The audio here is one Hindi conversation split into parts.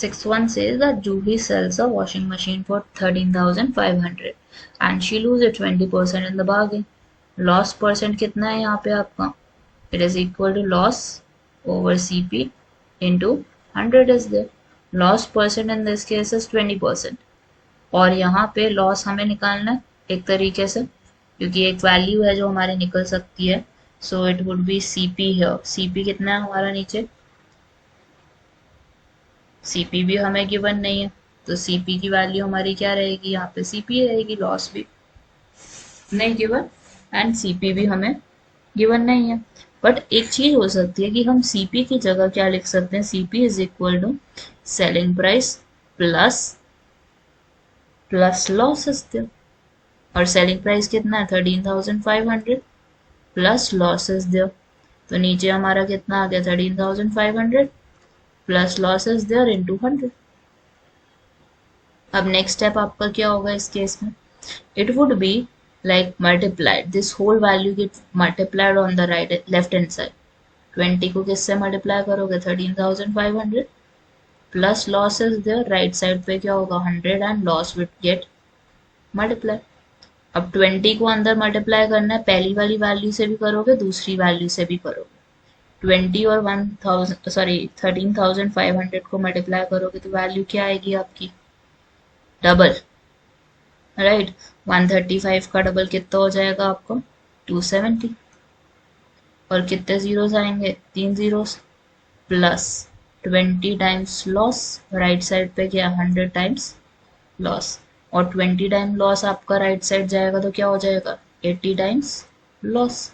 6-1 says that Julie sells a washing machine for 13,500 and she loses 20% in the bargain. Loss percent कितना है यहाँ पे आपका? It is equal to loss over CP into 100 is there. Loss percent in this case is 20%. और यहाँ पे लॉस हमें निकालना है एक तरीके से, क्योंकि एक वैल्यू है जो हमारी निकल सकती है. So it would be CP here. CP कितना है हमारा नीचे? सीपी भी हमें गिवन नहीं है, तो सीपी की वैल्यू हमारी क्या रहेगी? यहाँ पे सीपी रहेगी. लॉस भी नहीं गिवन एंड सीपी भी हमें गिवन नहीं है. बट एक चीज हो सकती है कि हम सीपी की जगह क्या लिख सकते हैं? CP is equal to selling price plus loss is there. और सेलिंग प्राइस कितना है? 13,500 प्लस लॉस इज देयर. तो नीचे हमारा कितना आ गया? 13,500 plus loss is there into 100. अब नेक्स्ट स्टेप आपका क्या होगा इस केस में? It would be like multiplied, this whole value gets multiplied on the left hand side. 20 को किससे मल्टीप्लाई करोगे? 13,500 plus loss is there. Right side पे क्या होगा? 100 and loss will get multiply. अब 20 को अंदर मल्टीप्लाई करना है. पहली वाली वैल्यू से भी करोगे, दूसरी वैल्यू से भी करोगे. 20 और 13,500 को मल्टीप्लाई करोगे तो वैल्यू क्या आएगी आपकी? डबल. राइट. 135 का डबल कितना हो जाएगा आपको? 270. और कितने जीरोस आएंगे? 3 zeros. Plus 20 times loss. Right side पे क्या? 100 टाइम्स लॉस. और 20 टाइम लॉस आपका राइट साइड जाएगा तो क्या हो जाएगा? 80 टाइम्स लॉस.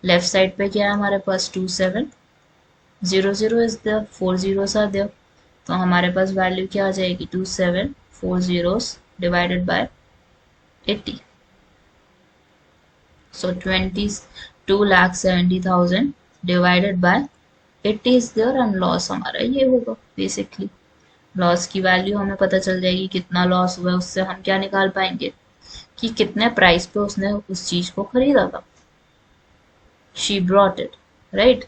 लेफ्ट साइड पे क्या है हमारे पास? 2700 is there. 4 zeros are there. तो हमारे पास वैल्यू क्या आ जाएगी? 2740 divided by 80. So 2,70,000 divided by 80 is there and loss हमारा ये होगा बेसिकली. लॉस की वैल्यू हमें पता चल जाएगी कितना लॉस हुआ है. उससे हम क्या निकाल पाएंगे कि कितने प्राइस पे उसने उस चीज को खरीदा था. She brought it, right?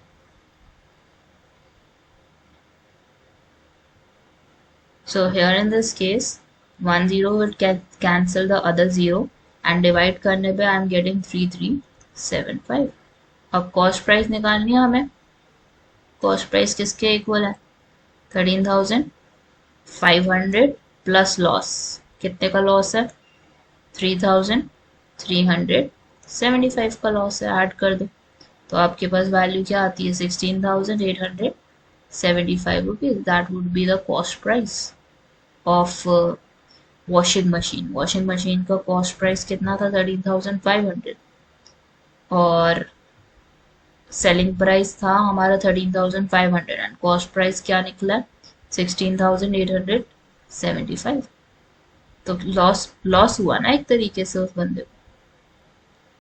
So here in this case 1 0 will cancel the other 0 and divide करने पे I am getting 3375. अब कॉस्ट प्राइस निकालनी है हमें. कॉस्ट प्राइस किसके इक्वल है? 13,500 प्लस लॉस. कितने का लॉस है? 3,375 का लॉस है. ऐड कर दो तो आपके पास वैल्यू क्या आती है? 16,875 rupees. That would be the cost price of washing machine. Washing machine का कॉस्ट प्राइस कितना था? 13,500 और सेलिंग प्राइस था हमारा 13,500 एंड कॉस्ट प्राइस क्या निकला? 16,875. तो लॉस हुआ ना एक तरीके से उस बंदे को.